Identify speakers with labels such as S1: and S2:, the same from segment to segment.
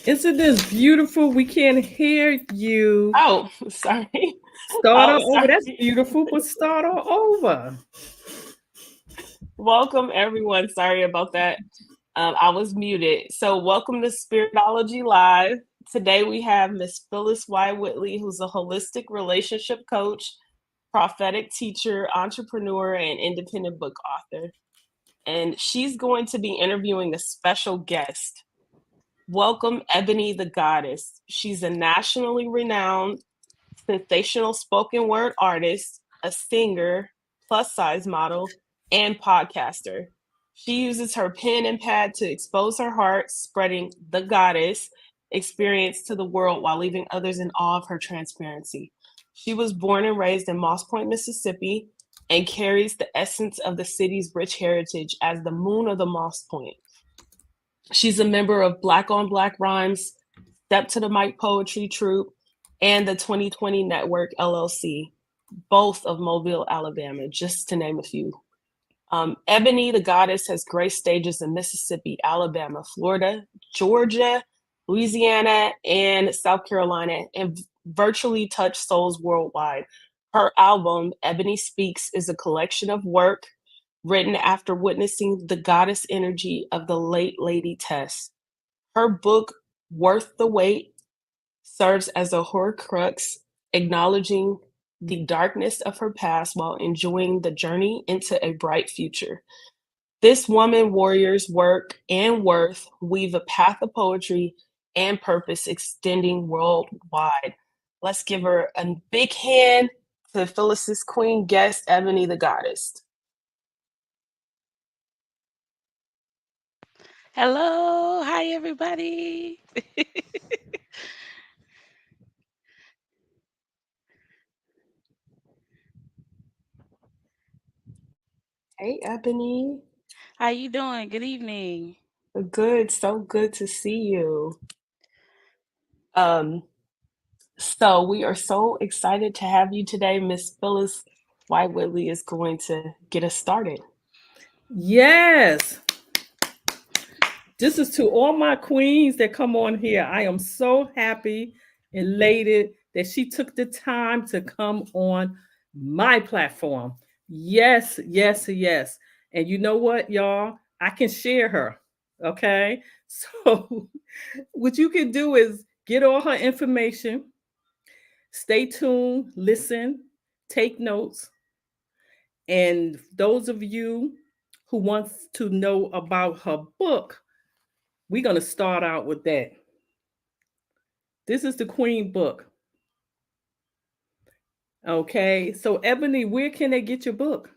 S1: Isn't this beautiful? We can't hear you.
S2: Oh, sorry.
S1: Start
S2: Oh,
S1: all over. That's
S2: sorry.
S1: beautiful, but start all over.
S2: Welcome, everyone. Sorry about that. I was muted. So, welcome to Spiritology Live. Today, we have Miss Phyllis Y. Whitley, who's a holistic relationship coach, prophetic teacher, entrepreneur, and independent book author. And she's going to be interviewing a special guest. Welcome, Ebony the Goddess. She's a nationally renowned sensational spoken word artist, a singer, plus size model, and podcaster. She uses her pen and pad to expose her heart, spreading the goddess experience to the world while leaving others in awe of her transparency. She was born and raised in Moss Point, Mississippi, and carries the essence of the city's rich heritage as the moon of the Moss Point. She's a member of Black on Black Rhymes, Step to the Mic Poetry Troupe, and the 2020 Network LLC, both of Mobile, Alabama, just to name a few. Ebony the Goddess has graced stages in Mississippi, Alabama, Florida, Georgia, Louisiana, and South Carolina, and virtually touched souls worldwide. Her album, Ebony Speaks, is a collection of work written after witnessing the goddess energy of the late Lady Tess. Her book, Worth the Wait, serves as a horcrux, acknowledging the darkness of her past while enjoying the journey into a bright future. This woman warrior's work and worth weave a path of poetry and purpose extending worldwide. Let's give her a big hand to Phyllis's queen guest, Ebony the Goddess.
S3: Hello, hi everybody.
S2: Hey, Ebony.
S3: How you doing? Good evening.
S2: Good, so good to see you. Um, so we are so excited to have you today. Miss Phyllis White Whitley is going to get us started.
S1: Yes. This is to all my queens that come on here. I am so happy, elated that she took the time to come on my platform. Yes, yes, yes. And you know what, y'all? I can share her. Okay. So, what you can do is get all her information, stay tuned, listen, take notes. And those of you who wants to know about her book, we're going to start out with that. This is the Queen book. Okay. So, Ebony, where can they get your book?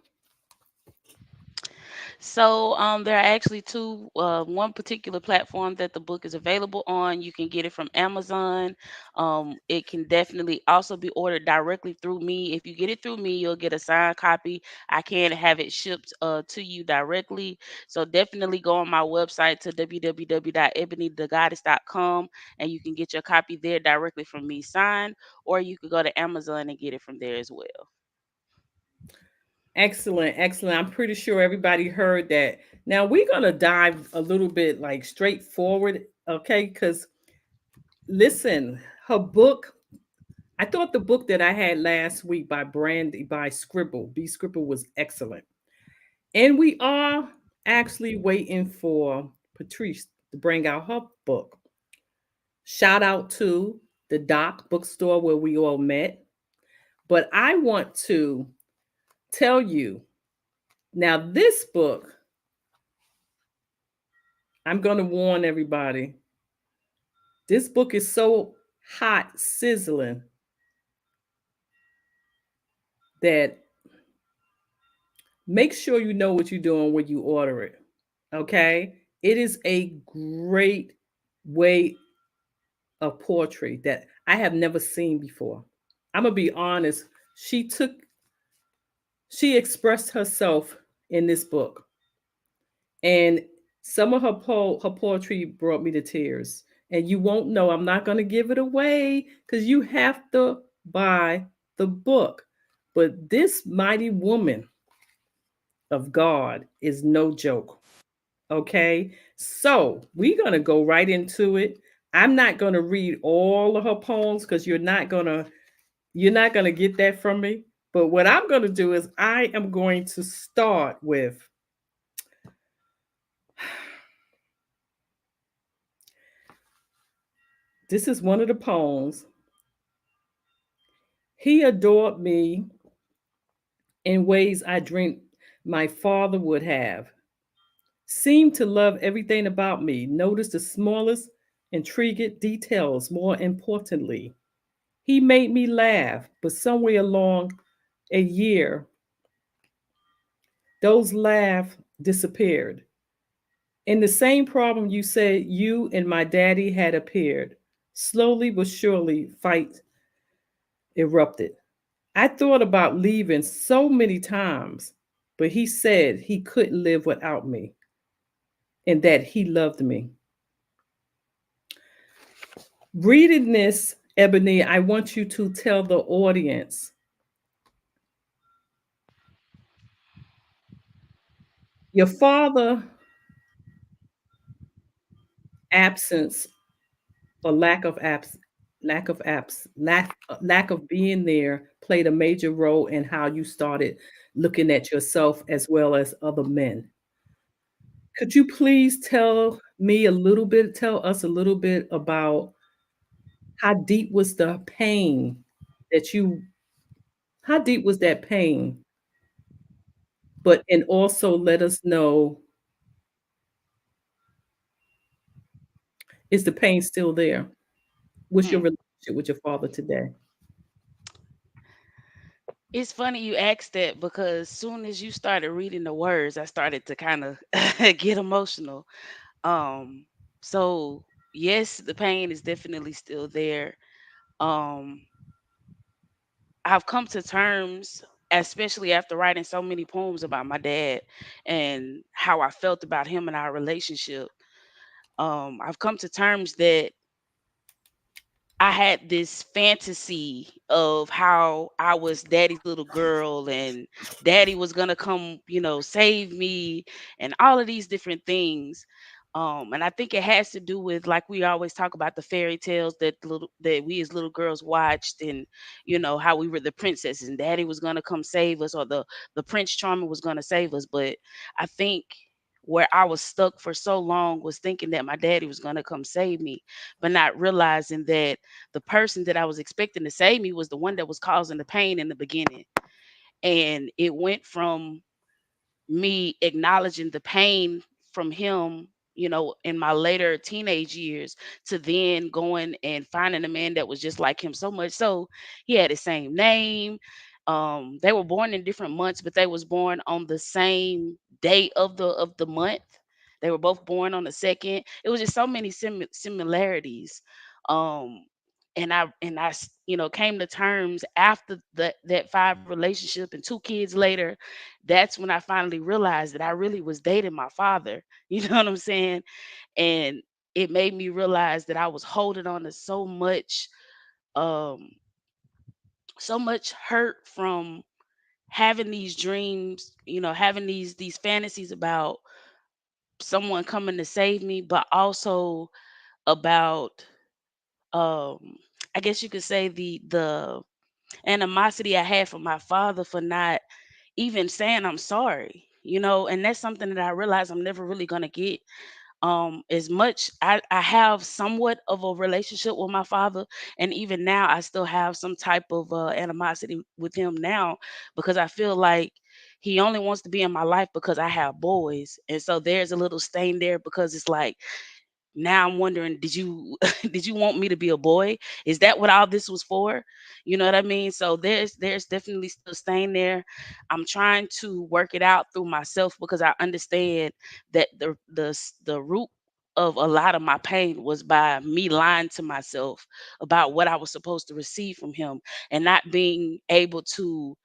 S3: So, there are actually two, one particular platform that the book is available on. You can get it from Amazon. It can definitely also be ordered directly through me. If you get it through me, you'll get a signed copy. I can have it shipped to you directly. So definitely go on my website to www.ebonythegoddess.com and you can get your copy there directly from me signed, or you could go to Amazon and get it from there as well.
S1: Excellent. Excellent. I'm pretty sure everybody heard that. Now, we're going to dive a little bit like straightforward. Okay. Because listen, her book, I thought the book that I had last week by Brandy, by Scribble, B Scribble, was excellent. And we are actually waiting for Patrice to bring out her book. Shout out to the Doc bookstore where we all met. But I want to tell you now, this book, I'm going to warn everybody. This book is so hot, sizzling that make sure you know what you're doing when you order it. Okay? It is a great way of poetry that I have never seen before. I'm gonna be honest. She expressed herself in this book, and some of her poetry brought me to tears. And you won't know. I'm not gonna give it away because you have to buy the book. But this mighty woman of God is no joke. Okay, so we're gonna go right into it. I'm not going to read all of her poems because you're not gonna get that from me. But what I'm going to do is I am going to start with this is one of the poems. He adored me in ways I dreamed my father would have. Seemed to love everything about me. Notice the smallest intriguing details. More importantly, he made me laugh, but somewhere along a year, those laughs disappeared. And the same problem you said you and my daddy had appeared. Slowly but surely, fight erupted. I thought about leaving so many times, but he said he couldn't live without me and that he loved me. Reading this, Ebony, I want you to tell the audience your father absence or lack of being there played a major role in how you started looking at yourself as well as other men. Could you please tell us a little bit about how deep was the pain that you how deep was that pain? But and also let us know, is the pain still there? What's your
S3: Hmm.
S1: relationship with your father today?
S3: It's funny you asked that because soon as you started reading the words, I started to kind of get emotional. Um, so yes, the pain is definitely still there. Um, I've come to terms, especially after writing so many poems about my dad and how I felt about him and our relationship. I've come to terms that I had this fantasy of how I was daddy's little girl and daddy was gonna come, save me and all of these different things. And I think it has to do with, like we always talk about, the fairy tales that we as little girls watched, and how we were the princesses and daddy was gonna come save us, or the prince charming was gonna save us. But I think where I was stuck for so long was thinking that my daddy was gonna come save me, but not realizing that the person that I was expecting to save me was the one that was causing the pain in the beginning. And it went from me acknowledging the pain from him, in my later teenage years, to then going and finding a man that was just like him, so much so he had the same name. They were born in different months, but they was born on the same day of the month. They were both born on the second. It was just so many similarities. Um, and I came to terms after that 5 relationship and 2 kids later. That's when I finally realized that I really was dating my father. You know what I'm saying? And it made me realize that I was holding on to um so much hurt from having these dreams, having these fantasies about someone coming to save me, but also about, um I guess you could say, the animosity I had for my father for not even saying I'm sorry. And that's something that I realize I'm never really gonna get. As much I have somewhat of a relationship with my father, and even now I still have some type of animosity with him now, because I feel like he only wants to be in my life because I have boys. And so there's a little stain there, because it's like, now I'm wondering, did you did you want me to be a boy? Is that what all this was for? You know what I mean? So there's definitely still staying there. I'm trying to work it out through myself, because I understand that the root of a lot of my pain was by me lying to myself about what I was supposed to receive from him, and not being able to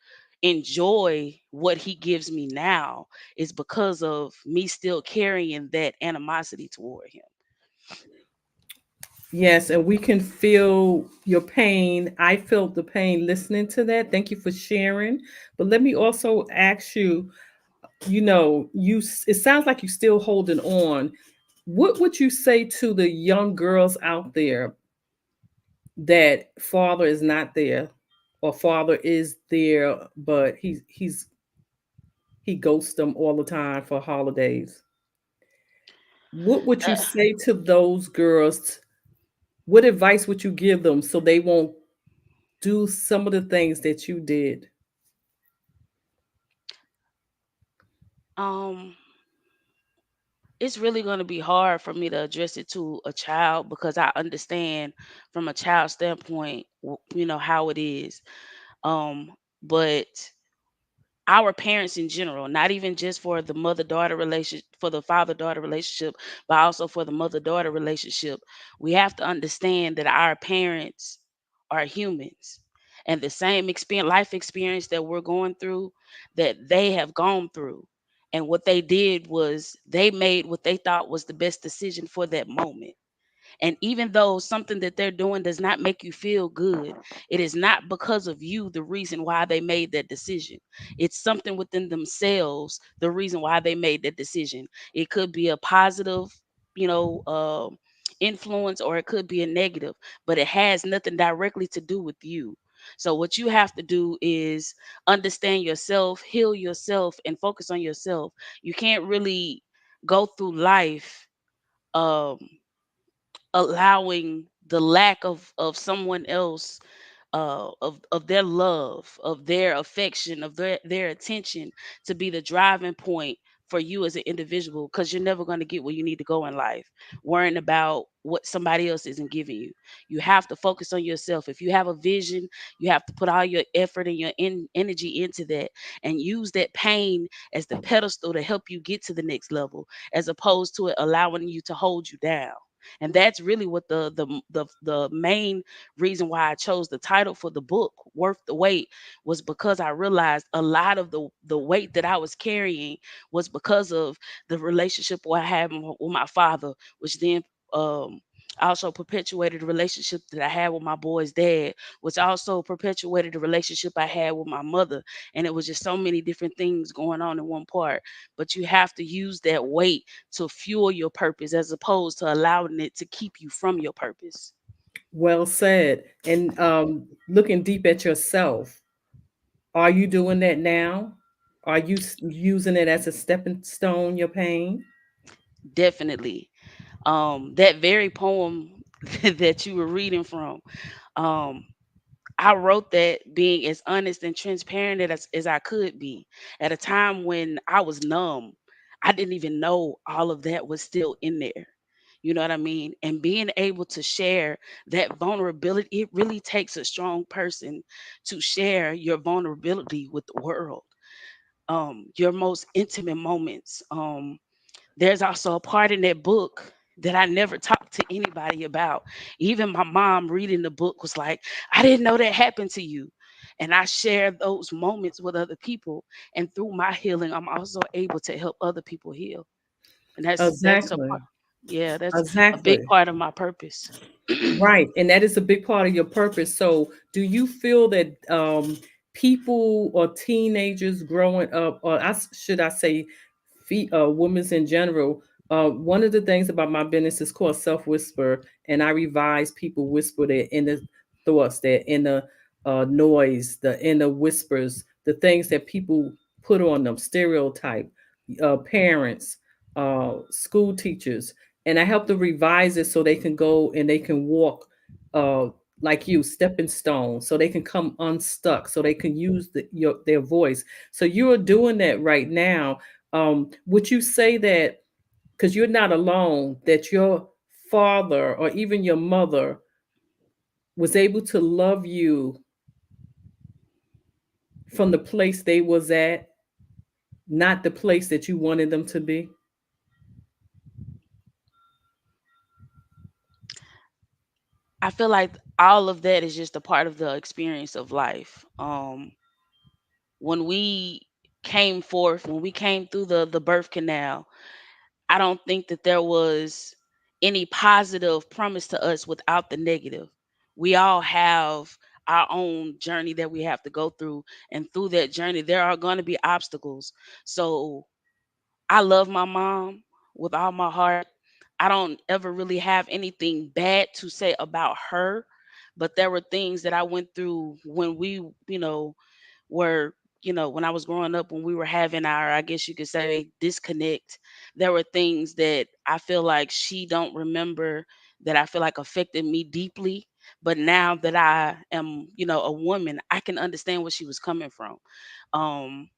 S3: enjoy what he gives me now is because of me still carrying that animosity toward him.
S1: Yes, and we can feel your pain. I felt the pain listening to that. Thank you for sharing. But let me also ask you, it sounds like you're still holding on. What would you say to the young girls out there that father is not there, or father is there but he ghosts them all the time for holidays? What would you
S3: Uh,
S1: say to those girls? What advice would you give them so they won't do some of the things that you did?
S3: um, it's really going to be hard for me to address it to a child because I understand from a child standpoint, how it is. Um, but our parents in general, not even just for the mother daughter relationship, for the father daughter relationship, but also for the mother daughter relationship, we have to understand that our parents are humans, and the same experience, life experience that we're going through, that they have gone through. And what they did was they made what they thought was the best decision for that moment. And even though something that they're doing does not make you feel good, it is not because of you the reason why they made that decision. It's something within themselves, the reason why they made that decision. It could be a positive, you know, uh, influence, or it could be a negative, but it has nothing directly to do with you. So, what you have to do is understand yourself, heal yourself, and focus on yourself. You can't really go through life. Um, Allowing the lack of someone else, of their love, of their affection, of their attention, to be the driving point for you as an individual, because you're never going to get where you need to go in life worrying about what somebody else isn't giving you. You have to focus on yourself. If you have a vision, you have to put all your effort and your energy into that, and use that pain as the pedestal to help you get to the next level, as opposed to it allowing you to hold you down. And that's really what the main reason why I chose the title for the book, Worth the Wait, was because I realized a lot of the weight that I was carrying was because of the relationship what I had with my father, which then um also perpetuated the relationship that I had with my boy's dad, which also perpetuated the relationship I had with my mother. And it was just so many different things going on in one part. But you have to use that weight to fuel your purpose, as opposed to allowing it to keep you from your purpose.
S1: Well said. And looking deep at yourself, are you doing that now? Are you using it as a stepping stone, your pain?
S3: Definitely. That very poem that you were reading from, um, I wrote that being as honest and transparent as I could be at a time when I was numb. I didn't even know all of that was still in there. You know what I mean? And being able to share that vulnerability, it really takes a strong person to share your vulnerability with the world. Your most intimate moments. There's also a part in that book that I never talked to anybody about. Even my mom reading the book was like, I didn't know that happened to you. And I share those moments with other people. And through my healing, I'm also able to help other people heal. And that's a
S1: Exactly.
S3: part. Yeah, that's a big
S1: Exactly.
S3: part of my purpose.
S1: Right. And that is a big part of your purpose. So, do you feel that people or teenagers growing up, or should I say, women's in general, one of the things about my business is called Self Whisper, and I revise people whisper their inner thoughts, their inner noise, the inner whispers, the things that people put on them, stereotype, parents, school teachers, and I help them revise it so they can go and they can walk, uh, like you, stepping stones, so they can come unstuck, so they can use their voice. So you are doing that right now. Would you say that because you're not alone, that your father or even your mother was able to love you from the place they was at, not the place that you wanted them to be?
S3: I feel like all of that is just a part of the experience of life. When we came forth, when we came through the birth canal, I don't think that there was any positive promised to us without the negative. We all have our own journey that we have to go through, and through that journey, there are going to be obstacles. So I love my mom with all my heart. I don't ever really have anything bad to say about her, but there were things that I went through when we, were, when I was growing up, when we were having our, I guess you could say, disconnect. There were things that I feel like she don't remember, that I feel like affected me deeply. But now that I am, a woman, I can understand where she was coming from.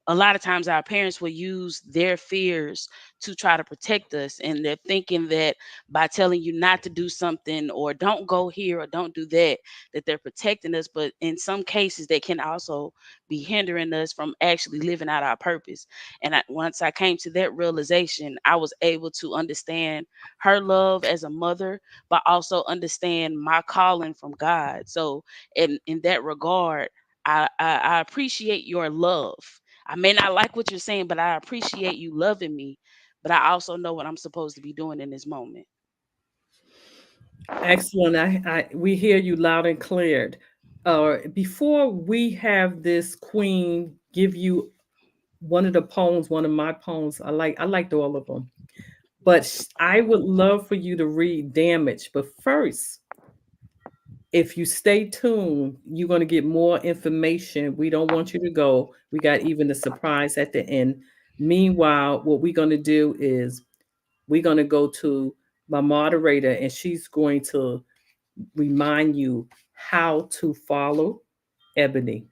S3: A lot of times our parents will use their fears to try to protect us, and they're thinking that by telling you not to do something, or don't go here, or don't do that, that they're protecting us. But in some cases they can also be hindering us from actually living out our purpose. And once I came to that realization, I was able to understand her love as a mother, but also understand my calling from God. So in that regard, I appreciate your love. I may not like what you're saying, but I appreciate you loving me. But I also know what I'm supposed to be doing in this moment.
S1: Excellent. We hear you loud and clear. Before we have this queen give you one of the poems, one of my poems, I liked all of them, but I would love for you to read Damage. But first, if you stay tuned, you're going to get more information. We don't want you to go. We got even a surprise at the end. Meanwhile, what we're going to do is we're going to go to my moderator, and she's going to remind you how to follow Ebony.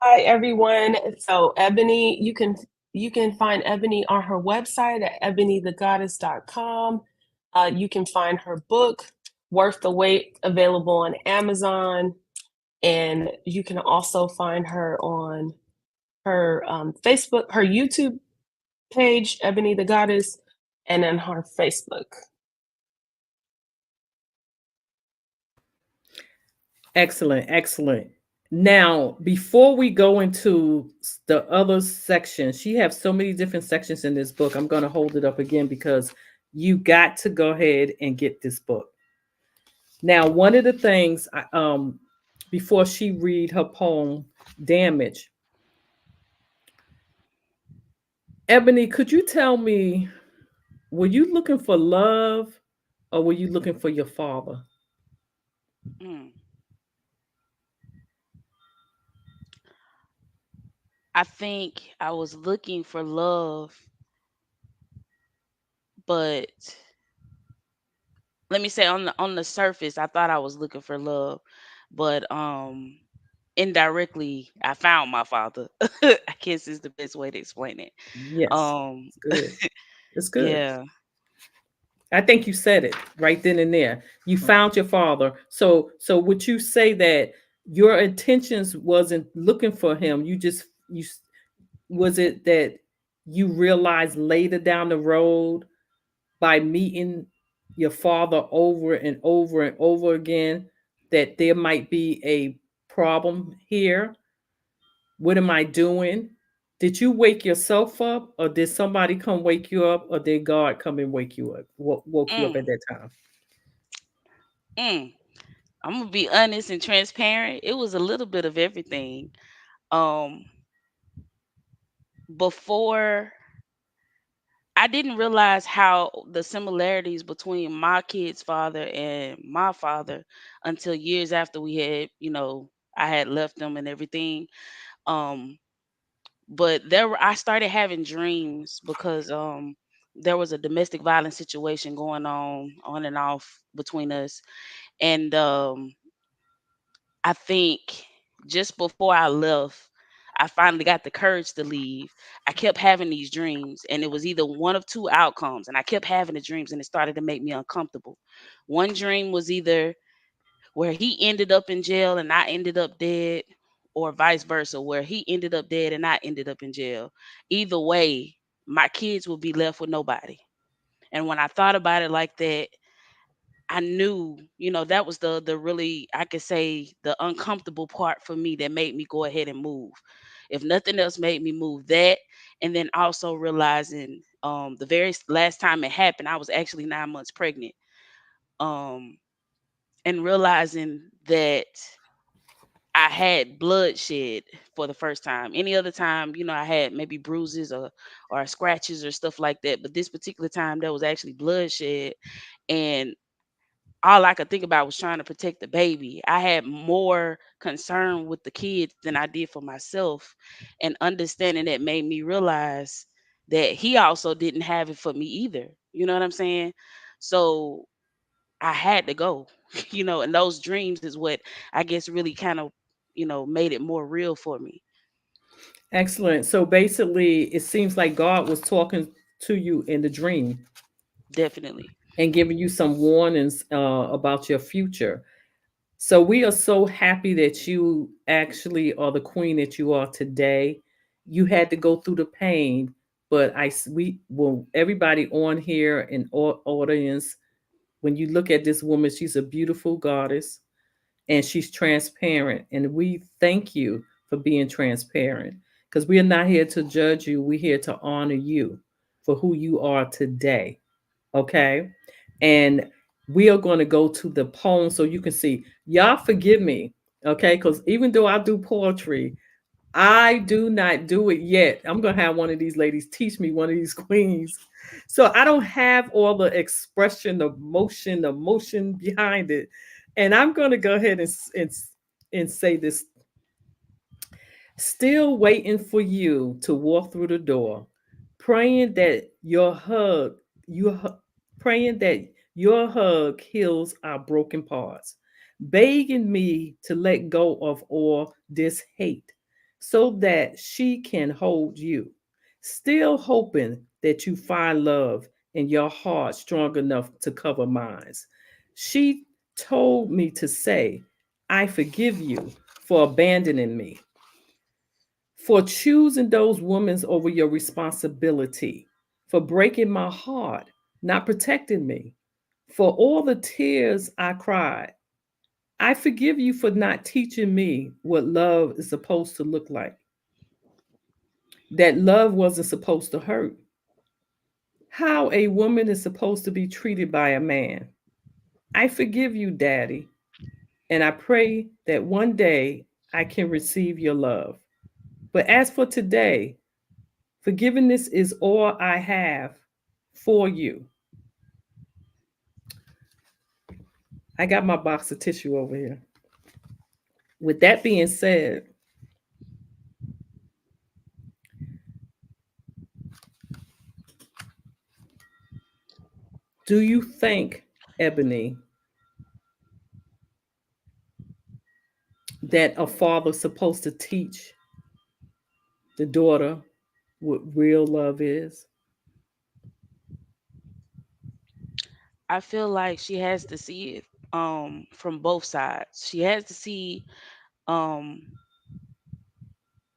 S2: Hi everyone. So Ebony, you can find Ebony on her website at ebonythegoddess.com. You can find her book, Worth the Wait, available on Amazon. And you can also find her on her Facebook, her YouTube page, Ebony the Goddess, and then her Facebook.
S1: Excellent, excellent. Now, before we go into the other section, she has so many different sections in this book. I'm going to hold it up again because you got to go ahead and get this book. Now, one of the things, before she read her poem, Damage, Ebony, could you tell me, were you looking for love or were you looking for your father?
S3: Mm. I think I was looking for love, but let me say, on the surface, I thought I was looking for love, but indirectly I found my father. I guess is the best way to explain it.
S1: Yes,
S3: Um
S1: it's good. It's good.
S3: yeah.
S1: I think you said it right then and there. You found your father. So would you say that your intentions wasn't looking for him? Was it that you realized later down the road by meeting your father over and over and over again that there might be a problem here? What am I doing? Did you wake yourself up, or did somebody come wake you up, or did God come and wake you up? Woke you up at
S3: Mm,
S1: that time?
S3: mm. I'm gonna be honest and transparent. It was a little bit of everything. Um, Before, I didn't realize how the similarities between my kid's father and my father until years after we had, I had left them and everything. Um, but I started having dreams because there was a domestic violence situation going on and off between us. And I think just before I left, I finally got the courage to leave. I kept having these dreams, and it was either one of two outcomes. And I kept having the dreams, and it started to make me uncomfortable. One dream was either where he ended up in jail and I ended up dead, or vice versa, where he ended up dead and I ended up in jail. Either way, my kids would be left with nobody. And when I thought about it like that, I knew, that was the really, I could say, the uncomfortable part for me that made me go ahead and move. If nothing else made me move, that, and then also realizing the very last time it happened, I was actually 9 months pregnant. Um and realizing that I had bloodshed for the first time. Any other time, I had maybe bruises or scratches or stuff like that. But this particular time, there was actually bloodshed, and all I could think about was trying to protect the baby. I had more concern with the kids than I did for myself, and understanding that made me realize that he also didn't have it for me either. You know what I'm saying? So I had to go, and those dreams is what I guess really kind of, made it more real for me.
S1: Excellent. So basically, it seems like God was talking to you in the dream
S3: Definitely.
S1: and giving you some warnings about your future. So we are so happy that you actually are the queen that you are today. You had to go through the pain, but we well everybody on here and audience, when you look at this woman, she's a beautiful goddess and she's transparent. And we thank you for being transparent because we are not here to judge you. We're here to honor you for who you are today. Okay. And we are going to go to the poem so you can see. Y'all forgive me. Okay. Because even though I do poetry, I do not do it yet. I'm going to have one of these ladies teach me, one of these queens. So I don't have all the expression, the motion behind it. And I'm going to go ahead and say this. Still waiting for you to walk through the door, praying that you hu- praying that your hug heals our broken parts, begging me to let go of all this hate so that she can hold you. Still hoping that you find love in your heart strong enough to cover mine. She told me to say, I forgive you for abandoning me, for choosing those women over your responsibility, for breaking my heart, not protecting me, for all the tears I cried. I forgive you for not teaching me what love is supposed to look like, that love wasn't supposed to hurt, how a woman is supposed to be treated by a man. I forgive you, Daddy, and I pray that one day I can receive your love. But as for today, forgiveness is all I have for you. I got my box of tissue over here. With that being said, do you think, Ebony, that a father's supposed to teach the daughter what real love is?
S3: I feel like she has to see it from both sides. Um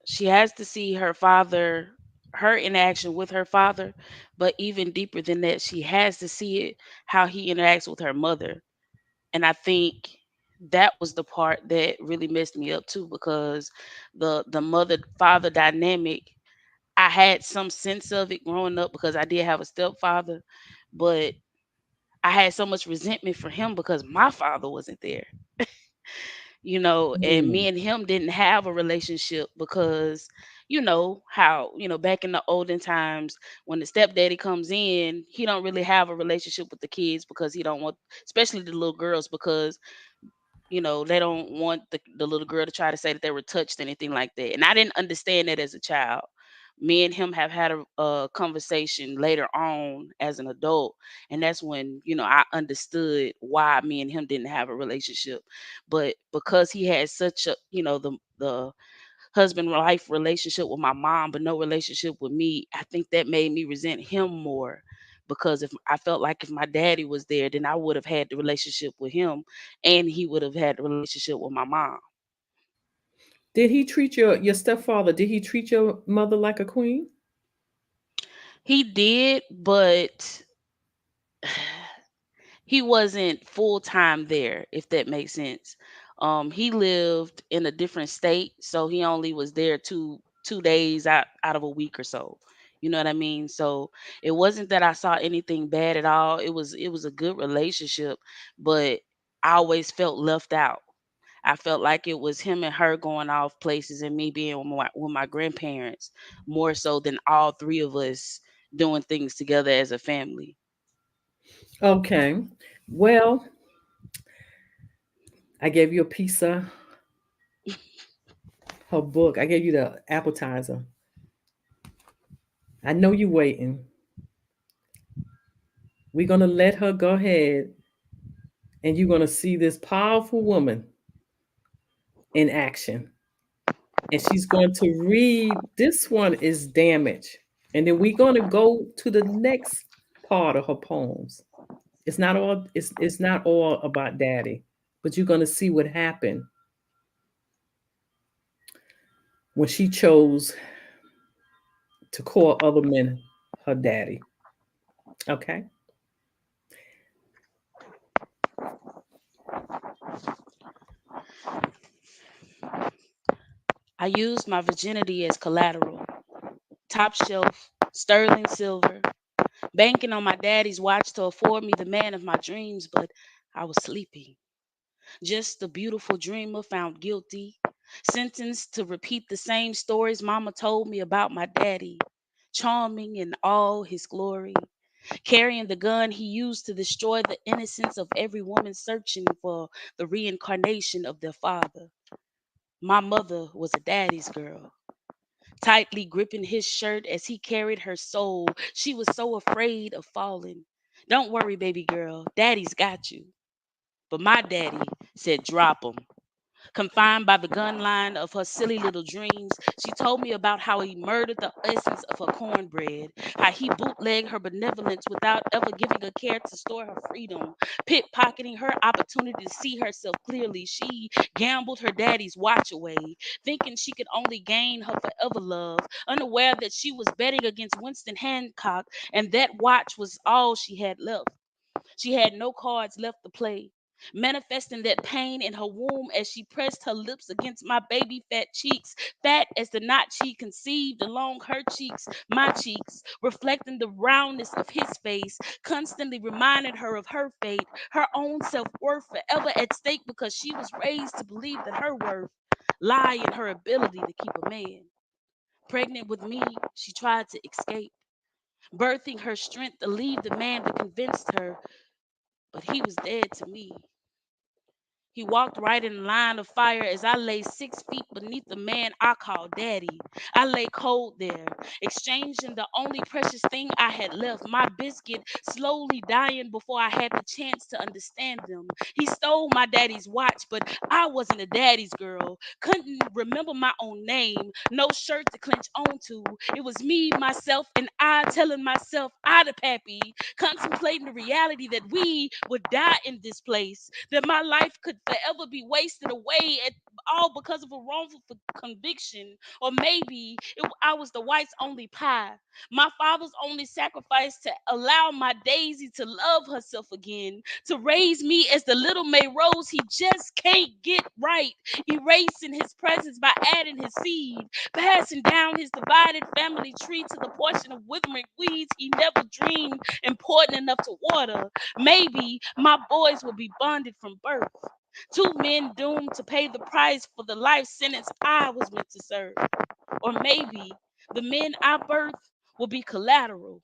S3: she has to see her father, her interaction with her father, but even deeper than that, she has to see it how he interacts with her mother. And I think that was the part that really messed me up too, because the mother father dynamic, I had some sense of it growing up because I did have a stepfather, but I had so much resentment for him because my father wasn't there, and
S1: Hmm.
S3: me and him didn't have a relationship because, how, back in the olden times when the stepdaddy comes in, he don't really have a relationship with the kids because he don't want, especially the little girls, because they don't want the little girl to try to say that they were touched, anything like that. And I didn't understand that as a child. Me and him have had a conversation later on as an adult, and that's when I understood why me and him didn't have a relationship. But because he had such a, the husband wife relationship with my mom, but no relationship with me, I think that made me resent him more. Because if I felt like if my daddy was there, then I would have had the relationship with him, and he would have had the relationship with my mom.
S1: Did he treat your stepfather? Did he treat your mother like a queen?
S3: He did, but he wasn't full time there, if that makes sense. He lived in a different state, so he only was there two days out of a week or so. You know what I mean? So it wasn't that I saw anything bad at all. It was a good relationship, but I always felt left out. I felt like it was him and her going off places and me being with my grandparents more so than all three of us doing things together as a family.
S1: Okay. Well, I gave you a piece of her book. I gave you the appetizer. I know you're waiting. We're going to let her go ahead, and you're going to see this powerful woman in action. And she's going to read, this one is Damage. And then we're going to go to the next part of her poems. It's not all about daddy, but you're going to see what happened when she chose to call other men her daddy. Okay?
S3: I used my virginity as collateral. Top shelf, sterling silver, banking on my daddy's watch to afford me the man of my dreams, but I was sleeping. Just a beautiful dreamer found guilty, sentenced to repeat the same stories mama told me about my daddy, charming in all his glory, carrying the gun he used to destroy the innocence of every woman searching for the reincarnation of their father. My mother was a daddy's girl, tightly gripping his shirt as he carried her soul. She was so afraid of falling. Don't worry, baby girl, daddy's got you. But my daddy said, drop him. Confined by the gun line of her silly little dreams, she told me about how he murdered the essence of her cornbread, how he bootlegged her benevolence without ever giving a care to store her freedom, pickpocketing her opportunity to see herself clearly. She gambled her daddy's watch away, thinking she could only gain her forever love, unaware that she was betting against Winston Hancock, and that watch was all she had left. She had no cards left to play, manifesting that pain in her womb as she pressed her lips against my baby fat cheeks, fat as the knot she conceived along her cheeks, my cheeks, reflecting the roundness of his face, constantly reminded her of her fate, her own self-worth forever at stake because she was raised to believe that her worth lie in her ability to keep a man. Pregnant with me, she tried to escape, birthing her strength to leave the man that convinced her, but he was dead to me. He walked right in line of fire as I lay 6 feet beneath the man I called daddy. I lay cold there, exchanging the only precious thing I had left, my biscuit, slowly dying before I had the chance to understand them. He stole my daddy's watch, but I wasn't a daddy's girl. Couldn't remember my own name, no shirt to clench onto. It was me, myself, and I telling myself I the pappy, contemplating the reality that we would die in this place, that my life could forever be wasted away at all because of a wrongful conviction. Or maybe I was the white's only pie, my father's only sacrifice to allow my Daisy to love herself again, to raise me as the little May Rose he just can't get right, erasing his presence by adding his seed, passing down his divided family tree to the portion of withering weeds he never dreamed important enough to water. Maybe my boys will be bonded from birth, two men doomed to pay the price for the life sentence I was meant to serve. Or maybe the men I birth will be collateral,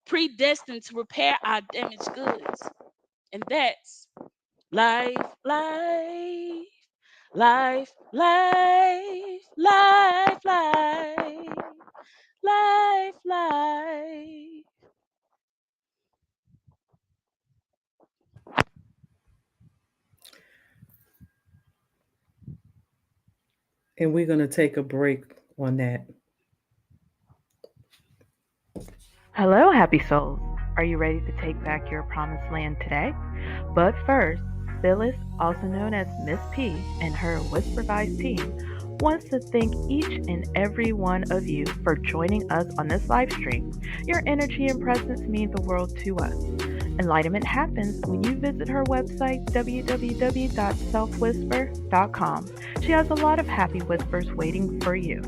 S3: predestined to repair our damaged goods. And that's life, life, life, life, life, life, life, life.
S1: And we're going to take a break on that.
S4: Hello, happy souls. Are you ready to take back your promised land today? But first, Phyllis, also known as Miss P, and her Whispervise team wants to thank each and every one of you for joining us on this live stream. Your energy and presence mean the world to us. Enlightenment happens when you visit her website, www.selfwhisper.com. She has a lot of happy whispers waiting for you.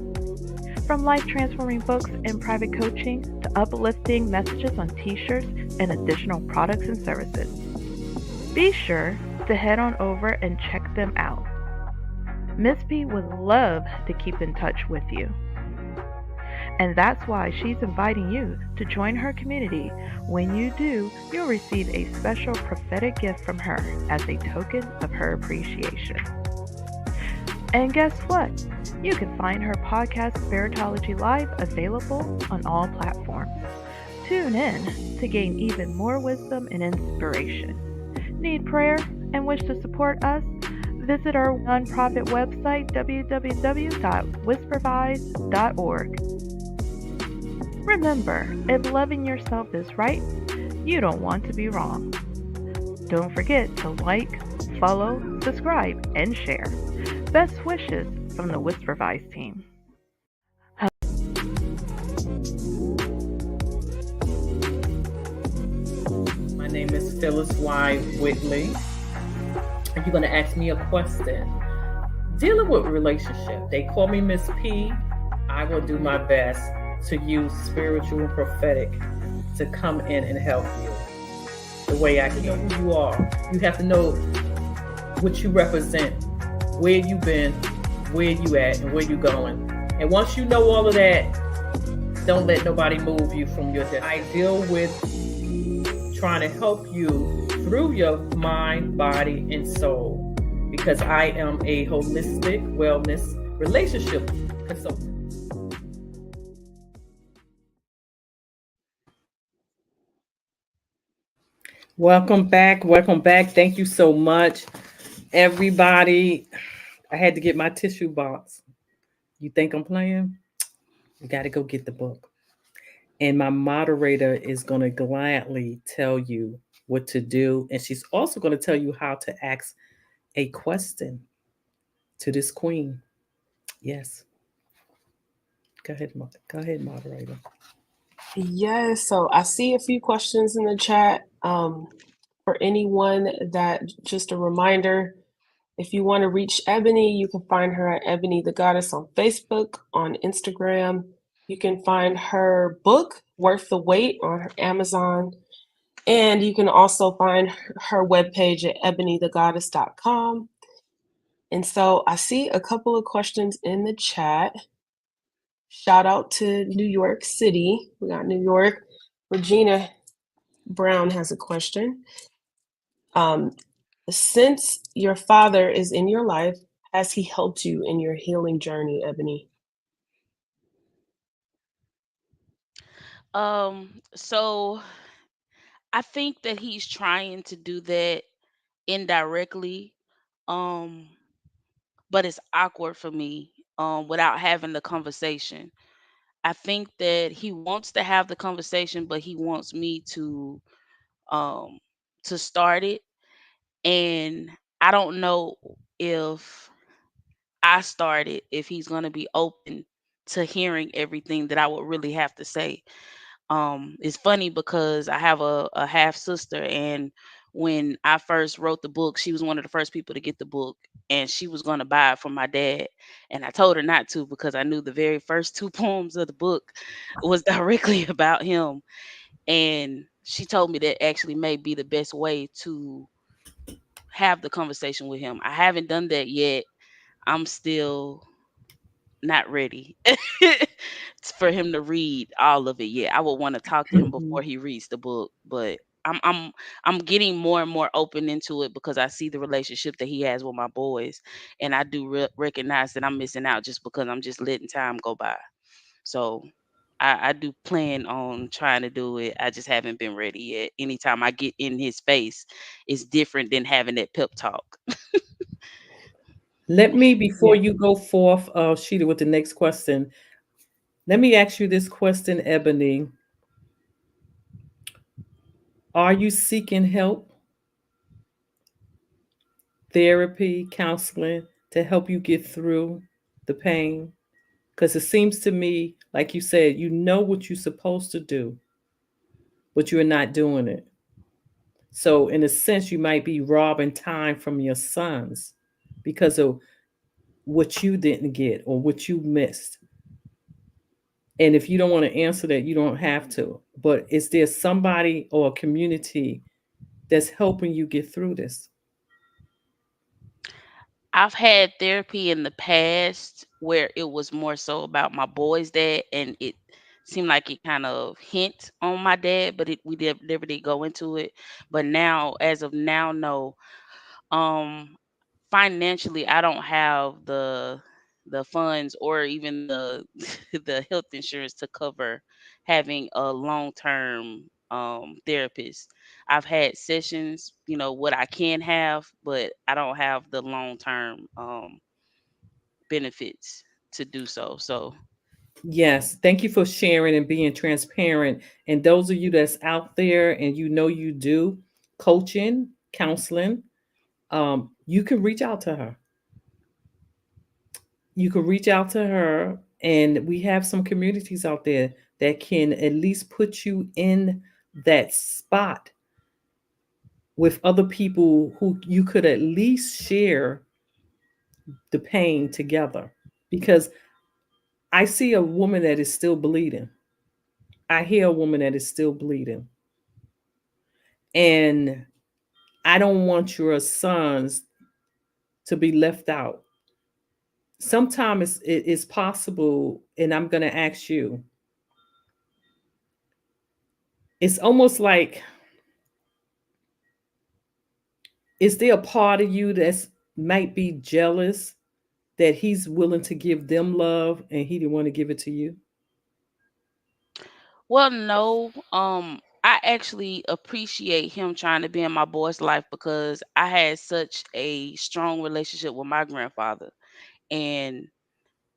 S4: From life-transforming books and private coaching to uplifting messages on t-shirts and additional products and services. Be sure to head on over and check them out. Miss P would love to keep in touch with you. And that's why she's inviting you to join her community. When you do, you'll receive a special prophetic gift from her as a token of her appreciation. And guess what? You can find her podcast Spiritology Live available on all platforms. Tune in to gain even more wisdom and inspiration. Need prayer and wish to support us? Visit our nonprofit website www.whispervise.org. Remember, if loving yourself is right, you don't want to be wrong. Don't forget to like, follow, subscribe, and share. Best wishes from the Whispervise team.
S1: My name is Phyllis Y. Whitley. And you're going to ask me a question. Dealing with relationship. They call me Miss P. I will do my best to use spiritual and prophetic to come in and help you the way I can. You know who you are. You have to know what you represent, where you've been, where you at, and where you going. And once you know all of that, don't let nobody move you from your destiny. I deal with trying to help you through your mind, body, and soul, because I am a holistic wellness relationship consultant. Welcome back. Welcome back. Thank you so much, everybody. I had to get my tissue box. You think I'm playing? You got to go get the book. And my moderator is going to gladly tell you what to do. And she's also going to tell you how to ask a question to this queen. Yes. Go ahead, moderator.
S2: Yes, so I see a few questions in the chat. For anyone that, just a reminder, if you want to reach Ebony, you can find her at Ebony Tha GODDESS on Facebook, on Instagram. You can find her book, Worth the Wait, on her Amazon. And you can also find her webpage at ebonythagoddess.com. And so I see a couple of questions in the chat. Shout out to New York City. We got New York. Regina Brown has a question. Since your father is in your life, has he helped you in your healing journey, Ebony?
S3: So I think that he's trying to do that indirectly. But it's awkward for me without having the conversation. I think that he wants to have the conversation, but he wants me um to start it. And I don't know if I start it, if he's gonna be open to hearing everything that I would really have to say. It's funny because I have a half sister, and when I first wrote the book, she was one of the first people to get the book, and she was going to buy it from my dad, and I told her not to because I knew the very first two poems of the book was directly about him, and she told me that actually may be the best way to have the conversation with him. I haven't done that yet. I'm still not ready for him to read all of it yet. I would want to talk to him before he reads the book, but I'm getting more and more open into it because I see the relationship that he has with my boys, and I do recognize that I'm missing out just because I'm just letting time go by. So I do plan on trying to do it. I just haven't been ready yet. Anytime I get in his face, it's different than having that pep talk.
S1: Let me, before you go forth, Sheeta, with the next question, let me ask you this question, Ebony. Are you seeking help, therapy, counseling to help you get through the pain? Because it seems to me, like you said, you know what you're supposed to do, but you're not doing it. So, in a sense, you might be robbing time from your sons because of what you didn't get or what you missed. And if you don't want to answer that, you don't have to. But is there somebody or a community that's helping you get through this?
S3: I've had therapy in the past where it was more so about my boy's dad, and it seemed like it kind of hint on my dad, but never did go into it. But now, as of now, no. Um, Financially, I don't have the funds or even the the health insurance to cover having a long-term therapist. I've had sessions, what I can have, but I don't have the long-term benefits to do so. So,
S1: Yes, thank you for sharing and being transparent. And those of you that's out there and you know you do coaching, counseling, you can reach out to her. You can reach out to her, and we have some communities out there that can at least put you in that spot with other people who you could at least share the pain together. Because I see a woman that is still bleeding. I hear a woman that is still bleeding. And I don't want your sons to be left out. Sometimes it's possible, and I'm going to ask you, it's almost like, is there a part of you that's might be jealous that he's willing to give them love and he didn't want to give it to you?
S3: well, no, I actually appreciate him trying to be in my boy's life because I had such a strong relationship with my grandfather. And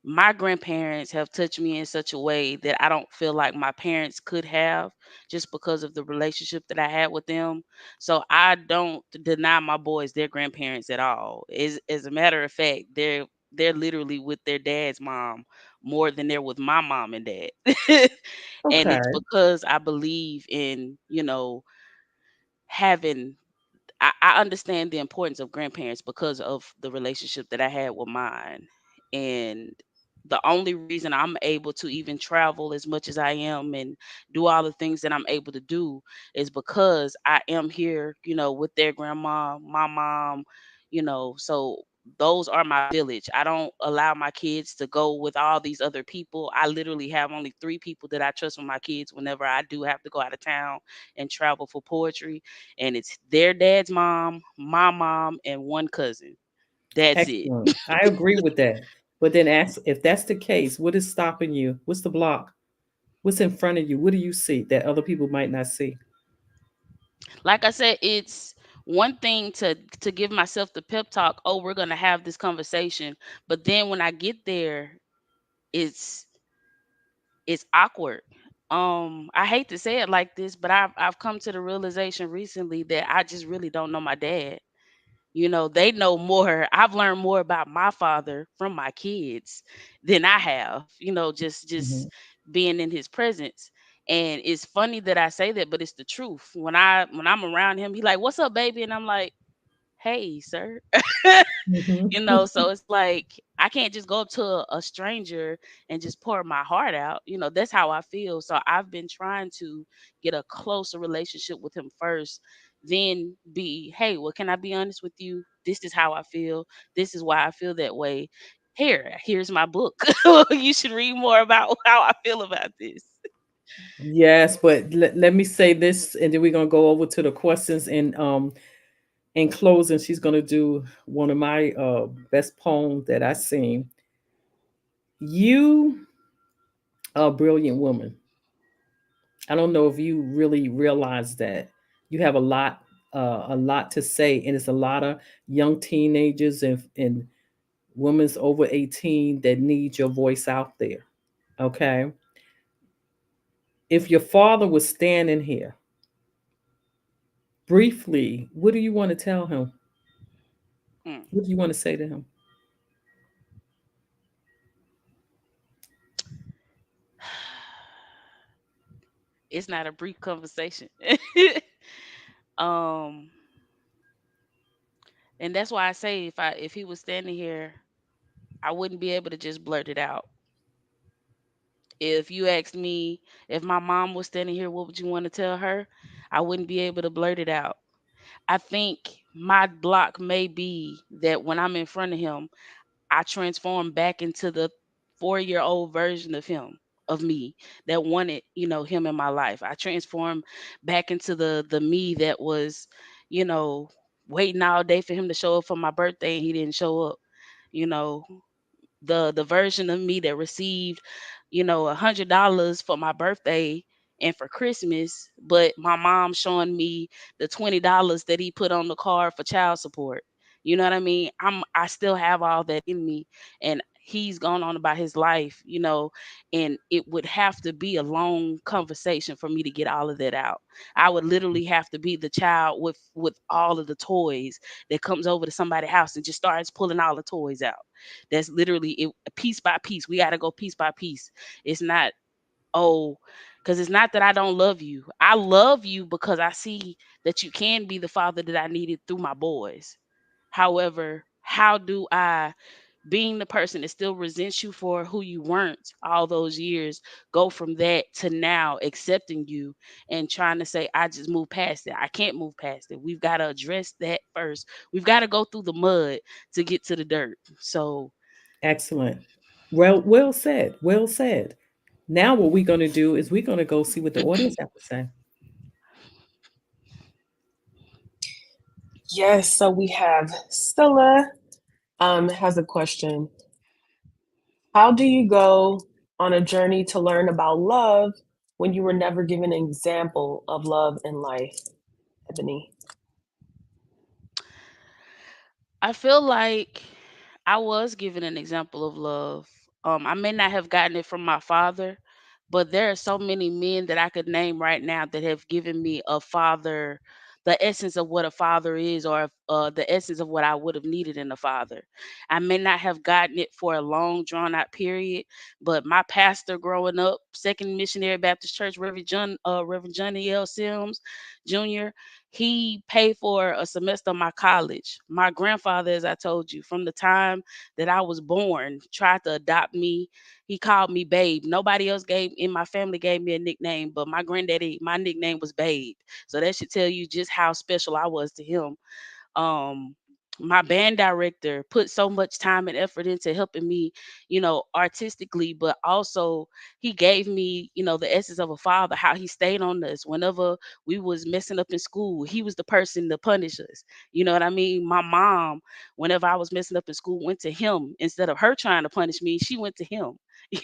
S3: my grandparents have touched me in such a way that I don't feel like my parents could have, just because of the relationship that I had with them. So I don't deny my boys their grandparents at all. As a matter of fact, they're literally with their dad's mom more than they're with my mom and dad. And
S1: Okay.
S3: it's because I believe in, having I understand the importance of grandparents because of the relationship that I had with mine. And the only reason I'm able to even travel as much as I am and do all the things that I'm able to do is because I am here, with their grandma, my mom, so those are my village. I don't allow my kids to go with all these other people. I literally have only three people that I trust with my kids whenever I do have to go out of town and travel for poetry, and it's their dad's mom, my mom, and one cousin. That's it.
S1: Excellent. I agree with that. But then ask, if that's the case, what is stopping you? What's the block? What's in front of you? What do you see that other people might not see?
S3: Like I said, it's one thing to give myself the pep talk, oh, we're gonna have this conversation. But then when I get there, it's it's awkward. I hate to say it like this, but I've come to the realization recently that I just really don't know my dad. They know more. I've learned more about my father from my kids than I have, just
S1: Mhm.
S3: being in his presence. And it's funny that I say that, but it's the truth. When I'm around him, he like, "What's up, baby?" And I'm like, "Hey, sir."
S1: Mhm.
S3: So it's like I can't just go up to a stranger and just pour my heart out. That's how I feel. So I've been trying to get a closer relationship with him first, then be, hey, well, can I be honest with you? This is how I feel. This is why I feel that way. Here's my book. You should read more about how I feel about this.
S1: Yes, but let me say this, and then we're gonna go over to the questions. And in closing, she's gonna do one of my best poems that I sing. You are a brilliant woman. I don't know if you really realize that you have a lot to say, and it's a lot of young teenagers and women's over 18 that need your voice out there. Okay, if your father was standing here, briefly, what do you want to tell him?
S3: Mm.
S1: What do you want to say to him?
S3: It's not a brief conversation. um and that's why I say if he was standing here, I wouldn't be able to just blurt it out. If you asked me if my mom was standing here, what would you want to tell her? I wouldn't be able to blurt it out. I think my block may be that when I'm in front of him, I transform back into the 4-year-old version of him, of me, that wanted, him in my life. I transform back into the me that was, you know, waiting all day for him to show up for my birthday and he didn't show up. You know, the version of me that received, $100 for my birthday and for Christmas, but my mom showing me the $20 that he put on the card for child support. You know what I mean? I still have all that in me, and he's gone on about his life, and it would have to be a long conversation for me to get all of that out. I would literally have to be the child with all of the toys that comes over to somebody's house and just starts pulling all the toys out. That's literally it, piece by piece. We got to go piece by piece. It's not, oh, because it's not that I don't love you. I love you because I see that you can be the father that I needed through my boys. However, how do I, being the person that still resents you for who you weren't all those years, go from that to now accepting you and trying to say, I just move past it? I can't move past it. We've got to address that first. We've got to go through the mud to get to the dirt. So,
S1: Excellent. Well said. Well said. Now what we're going to do is we're going to go see what the audience have to say.
S2: Yes, so we have Stella has a question. How do you go on a journey to learn about love when you were never given an example of love in life, Ebony?
S3: I feel like I was given an example of love. I may not have gotten it from my father, but there are so many men that I could name right now that have given me a father, the essence of what a father is, or the essence of what I would have needed in a father. I may not have gotten it for a long, drawn out period, but my pastor growing up, Second Missionary Baptist Church, Reverend Johnny L. Sims Jr., he paid for a semester of my college. My grandfather, as I told you, from the time that I was born, tried to adopt me. He called me Babe. Nobody else gave in my family gave me a nickname, but my granddaddy, my nickname was Babe. So that should tell you just how special I was to him. um my band director put so much time and effort into helping me, artistically, but also he gave me, the essence of a father, how he stayed on us whenever we was messing up in school. He was the person to punish us. You know what I mean? My mom, whenever I was messing up in school, went to him instead of her trying to punish me. She went to him.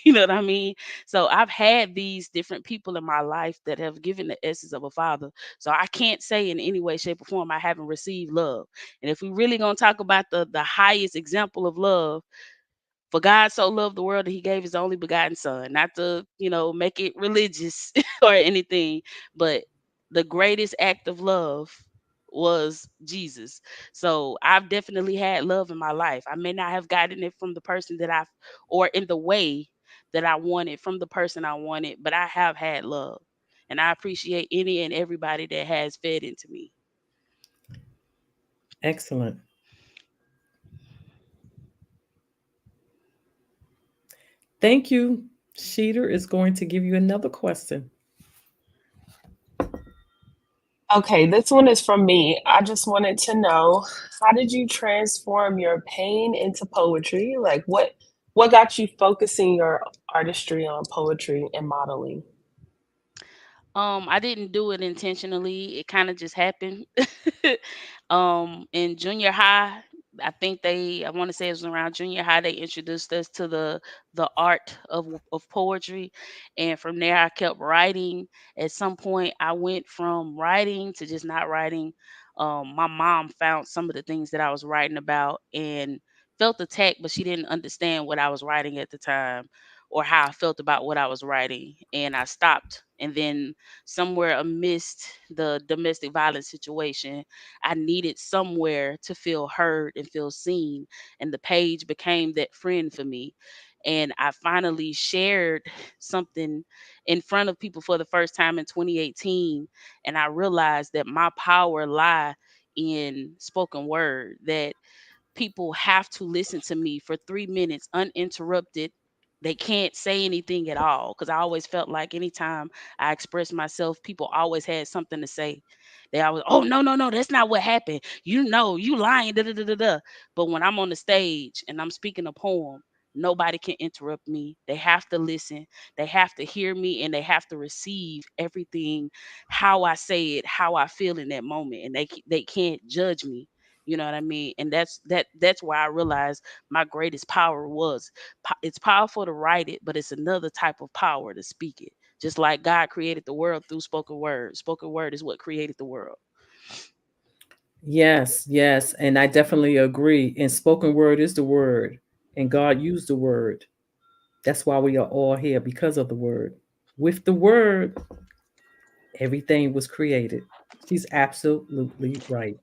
S3: You know what I mean? So I've had these different people in my life that have given the essence of a father. So I can't say in any way, shape, or form I haven't received love. And if we really gonna talk about the highest example of love, for God so loved the world that he gave his only begotten son, not to, make it religious or anything, but the greatest act of love was Jesus. So I've definitely had love in my life. I may not have gotten it from the person that or in the way that I wanted from the person I wanted, but I have had love. And I appreciate any and everybody that has fed into me.
S1: Excellent. Thank you. Sheeter is going to give you another question.
S2: Okay, this one is from me. I just wanted to know, how did you transform your pain into poetry? Like what got you focusing your artistry on poetry and modeling?
S3: I didn't do it intentionally. It kind of just happened. In junior high, I want to say it was around junior high, they introduced us to the art of poetry, and from there I kept writing. At some point, I went from writing to just not writing. My mom found some of the things that I was writing about and felt attacked, but she didn't understand what I was writing at the time or how I felt about what I was writing, and I stopped. And then somewhere amidst the domestic violence situation, I needed somewhere to feel heard and feel seen. And the page became that friend for me. And I finally shared something in front of people for the first time in 2018. And I realized that my power lie in spoken word, that people have to listen to me for 3 minutes uninterrupted they can't say anything at all, because I always felt like anytime I expressed myself, people always had something to say. They always, oh no, no, no, that's not what happened. You know, you lying, da da da da da. But when I'm on the stage and I'm speaking a poem, nobody can interrupt me. They have to listen. They have to hear me, and they have to receive everything how I say it, how I feel in that moment, and they can't judge me. You know what I mean? And that's why I realized my greatest power was it's powerful to write it, but it's another type of power to speak it. Just like God created the world through spoken word. Spoken word is what created the world.
S1: Yes, yes. And I definitely agree. And spoken word is the word. And God used the word. That's why we are all here, because of the word. With the word, everything was created. She's absolutely right.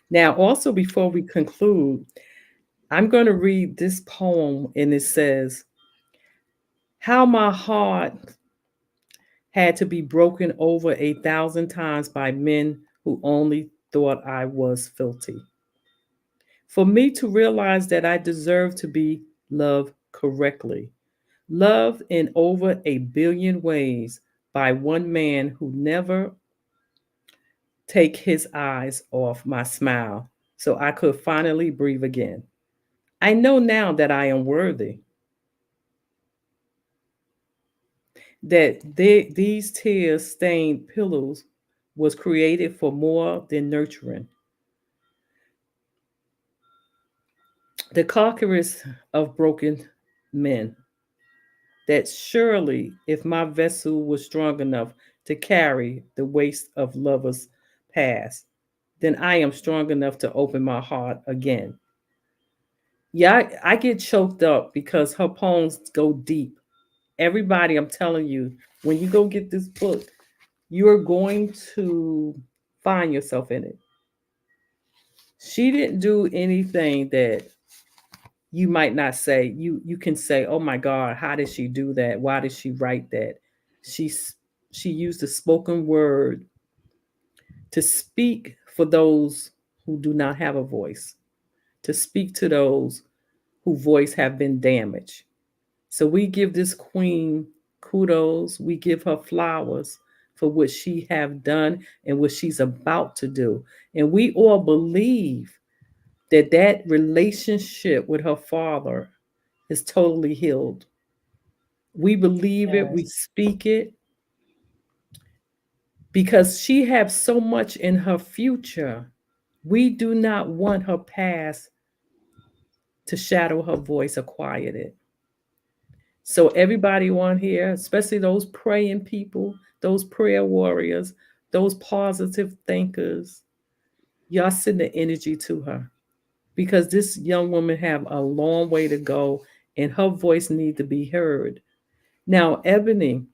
S1: Now, also, before we conclude, I'm going to read this poem, and it says, how my heart had to be broken over 1,000 times by men who only thought I was filthy. For me to realize that I deserve to be loved correctly, loved in over 1 billion ways by one man who never take his eyes off my smile, so I could finally breathe again. I know now that I am worthy, that these tears stained pillows was created for more than nurturing. The carcass of broken men, that surely if my vessel was strong enough to carry the waste of lovers past, then I am strong enough to open my heart again. Yeah, I get choked up because her poems go deep. Everybody, I'm telling you, when you go get this book, you're going to find yourself in it. She didn't do anything that you might not say. You can say, "Oh my God, how did she do that? Why did she write that?" She's she used the spoken word to speak for those who do not have a voice, to speak to those whose voice have been damaged. So we give this queen kudos. We give her flowers for what she have done and what she's about to do. And we all believe that that relationship with her father is totally healed. We believe it, we
S2: Yes.
S1: speak it, because she has so much in her future. We do not want her past to shadow her voice or quiet it. So everybody on here, especially those praying people, those prayer warriors, those positive thinkers, y'all send the energy to her, because this young woman have a long way to go, and her voice need to be heard. Now, Ebony,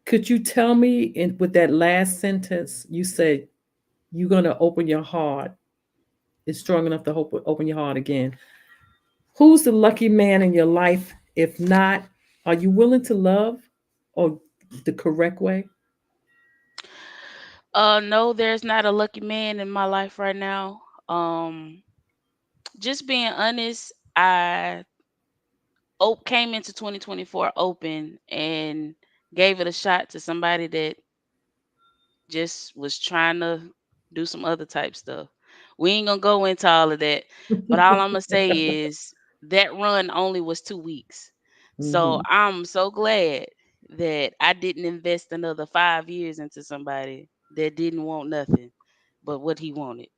S1: could you tell me, in with that last sentence, you said you're gonna open your heart. It's strong enough to open your heart again. Who's the lucky man in your life? If not, are you willing to love, or the correct way?
S3: No, there's not a lucky man in my life right now. Just being honest, I came into 2024 open and gave it a shot to somebody that just was trying to do some other type stuff. We ain't gonna go into all of that, but all I'm gonna say is that run only was 2 weeks. So
S1: Mhm.
S3: I'm so glad that I didn't invest another 5 years into somebody that didn't want nothing but what he wanted.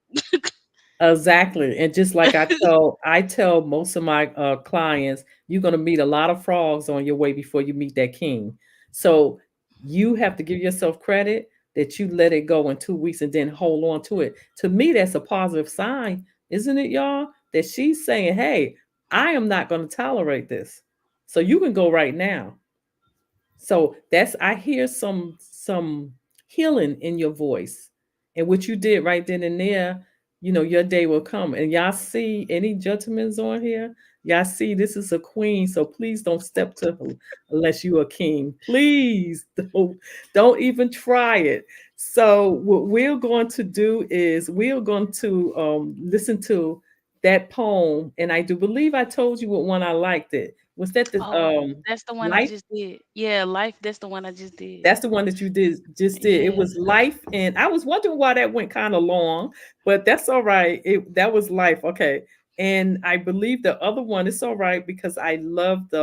S1: Exactly. And just like I tell most of my clients, you're going to meet a lot of frogs on your way before you meet that king. So you have to give yourself credit that you let it go in 2 weeks and then hold on to it. To me, that's a positive sign, isn't it, y'all? That she's saying, hey, I am not going to tolerate this. So you can go right now. So that's, I hear some healing in your voice. And what you did right then and there, your day will come. And y'all see any gentlemen's on here? Y'all see this is a queen, so please don't step to her unless you a king. Please don't even try it. So what we're going to do is we're going to listen to that poem, and I do believe I told you what one I liked it. Was that the
S3: Oh, that's the one I
S1: life?
S3: just did. Yeah, life. That's the one I just did.
S1: That's the one that you did just did. It
S3: Yeah.
S1: was life, and I was wondering why that went kind of long, but that's all right. That was life. Okay. And I believe the other one is all right because I loved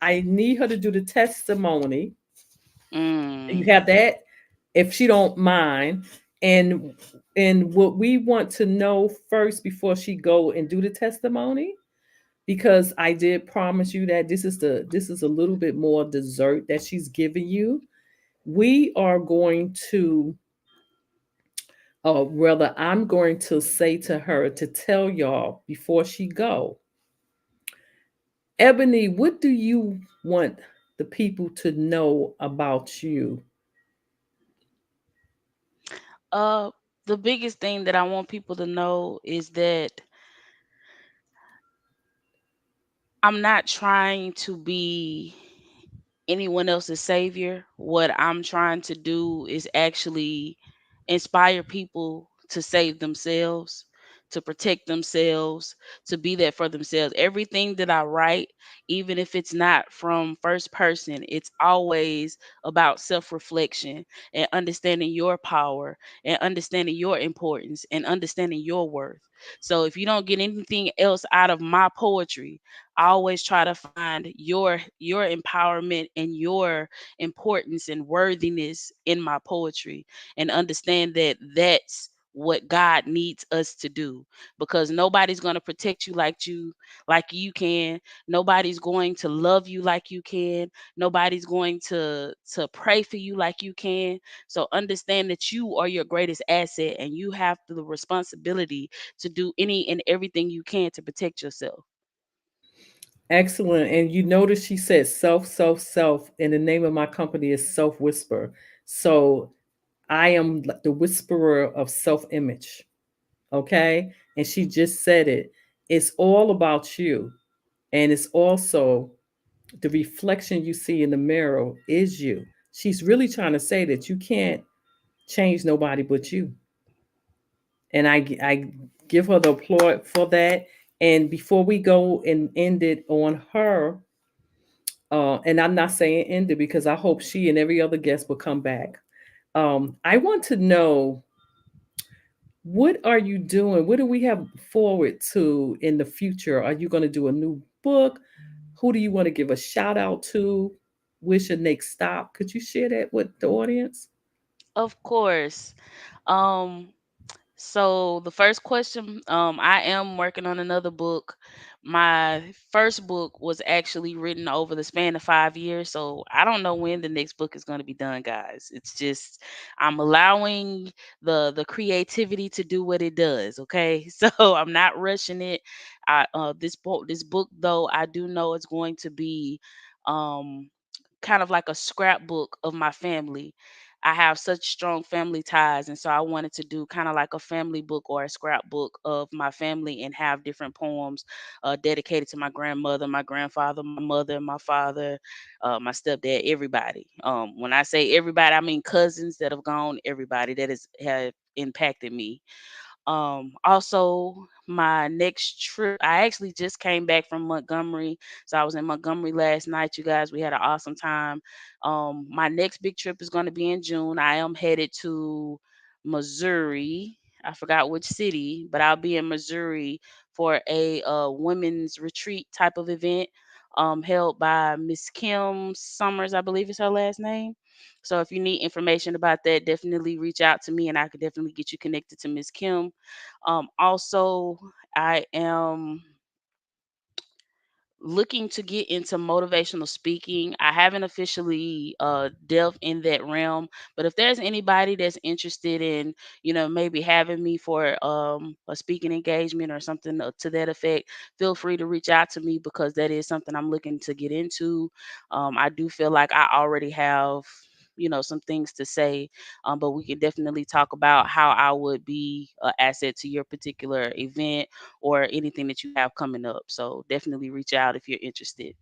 S1: I need her to do the testimony. You
S3: Mm.
S1: have that if she don't mind. And what we want to know first before she go and do the testimony, because I did promise you that this is a little bit more dessert that she's giving you. We are going to, or rather, I'm going to say to her to tell y'all before she go, Ebony, what do you want the people to know about you?
S3: Uh, the biggest thing that I want people to know is that I'm not trying to be anyone else's savior. What I'm trying to do is actually inspire people to save themselves, to protect themselves, to be there for themselves. Everything that I write, even if it's not from first person, it's always about self reflection and understanding your power and understanding your importance and understanding your worth. So if you don't get anything else out of my poetry, I always try to find your empowerment and your importance and worthiness in my poetry, and understand that that's what God needs us to do, because nobody's going to protect you like you can. Nobody's going to love you like you can. Nobody's going to pray for you like you can. So understand that you are your greatest asset, and you have the responsibility to do any and everything you can to protect yourself.
S1: Excellent. And you notice she said self, self, self, and the name of my company is Self Whisper. So I am the whisperer of self image. Okay. And she just said it. It's all about you. And it's also the reflection you see in the mirror is you. She's really trying to say that you can't change nobody but you. And I give her the applaud for that. And before we go and end it on her, and I'm not saying end it because I hope she and every other guest will come back. I want to know, what are you doing? What do we have forward to in the future? Are you going to do a new book? Who do you want to give a shout out to? Where's your next stop? Could you share that with the audience?
S3: Of course. Um, So the first question, I am working on another book. My first book was actually written over the span of 5 years, so I don't know when the next book is going to be done, guys. It's just I'm allowing the creativity to do what it does. Okay, so I'm not rushing it. This book though, I do know it's going to be um kind of like a scrapbook of my family. I have such strong family ties, and so I wanted to do kind of like a family book or a scrapbook of my family and have different poems dedicated to my grandmother, my grandfather, my mother, my father, my stepdad, everybody. When I say everybody, I mean cousins that have gone, everybody that has have impacted me. Also, my next trip, I actually just came back from Montgomery. So I was in Montgomery last night, you guys. We had an awesome time. My next big trip is going to be in June. I am headed to Missouri. I forgot which city, but I'll be in Missouri for a women's retreat type of event held by Miss Kim Summers, I believe is her last name. So if you need information about that, definitely reach out to me and I could definitely get you connected to Miss Kim. Also, I am looking to get into motivational speaking. I haven't officially delved in that realm, but if there's anybody that's interested in, maybe having me for a speaking engagement or something to that effect, feel free to reach out to me because that is something I'm looking to get into. I do feel like I already have some things to say, but we can definitely talk about how I would be an asset to your particular event or anything that you have coming up. So definitely reach out if you're interested.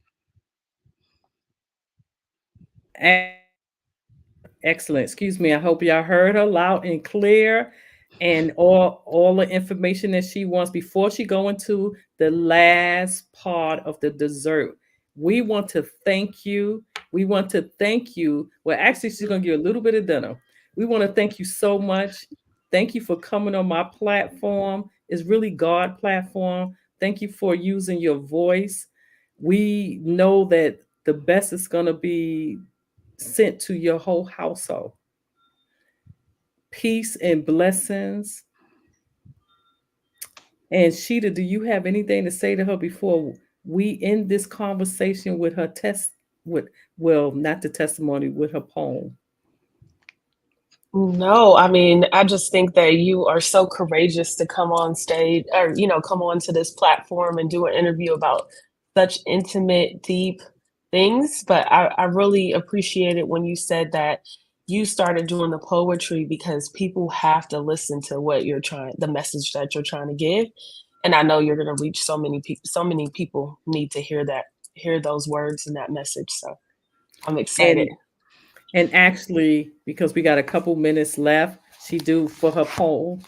S1: Excellent. Excuse me. I hope y'all heard her loud and clear. and all the information that she wants before she go into the last part of the dessert. We want to thank you. We want to thank you. Well, actually, she's gonna give a little bit of dinner. We want to thank you so much. Thank you for coming on my platform. It's really God platform. Thank you for using your voice. We know that the best is gonna be sent to your whole household. Peace and blessings. And Sheeta, do you have anything to say to her before we end this conversation with her with well, not the testimony, with her poem?
S2: No, I mean, I just think that you are so courageous to come on stage or, come onto this platform and do an interview about such intimate, deep things. But I really appreciated when you said that you started doing the poetry because people have to listen to the message that you're trying to give. And I know you're going to reach so many people. So many people need to hear those words and that message. So I'm excited.
S1: And actually, because we got a couple minutes left, she do for her poem.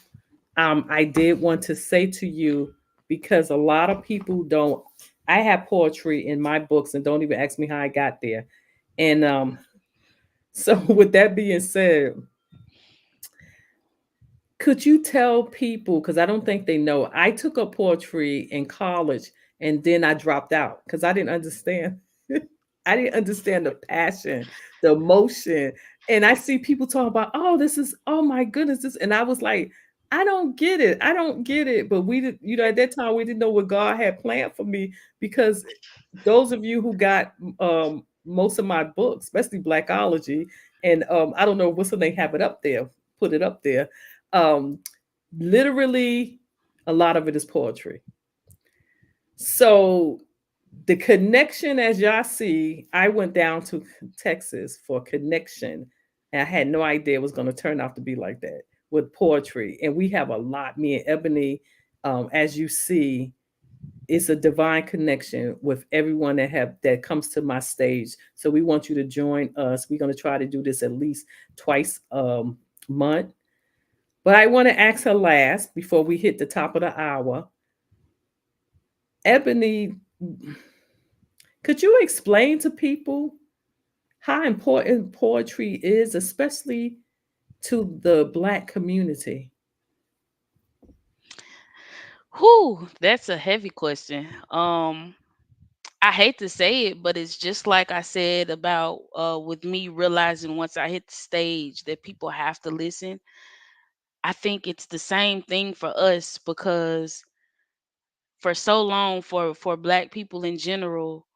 S1: I did want to say to you, because a lot of people don't. I have poetry in my books, and don't even ask me how I got there. And so, with that being said, could you tell people, because I don't think they know, I took up poetry in college and then I dropped out because I didn't understand. I didn't understand the passion, the emotion. And I see people talk about, oh, this is, oh my goodness, this. And I was like, I don't get it. I don't get it. But we did, at that time, we didn't know what God had planned for me, because those of you who got most of my books, especially Blackology, and I don't know what's the name, have it up there, put it up there. Um, Literally, a lot of it is poetry. So the connection, as y'all see, I went down to Texas for connection, and I had no idea it was going to turn out to be like that with poetry. And we have a lot. Me and Ebony, as you see, it's a divine connection with everyone that comes to my stage. So we want you to join us. We're going to try to do this at least twice a month. But I want to ask her last before we hit the top of the hour. Ebony, could you explain to people how important poetry is, especially to the Black community?
S3: Whew, that's a heavy question. I hate to say it, but it's just like I said about with me realizing once I hit the stage that people have to listen. I think it's the same thing for us because for so long for black people in general,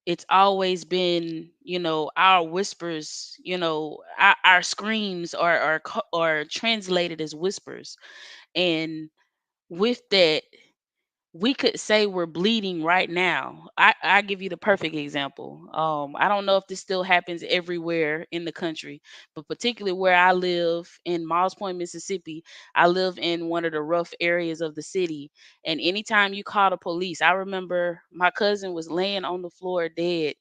S3: it's always been, our whispers, our screams are translated as whispers. And with that, we could say we're bleeding right now. I give you the perfect example. I don't know if this still happens everywhere in the country, but particularly where I live in Miles Point, Mississippi, I live in one of the rough areas of the city. And anytime you call the police, I remember my cousin was laying on the floor dead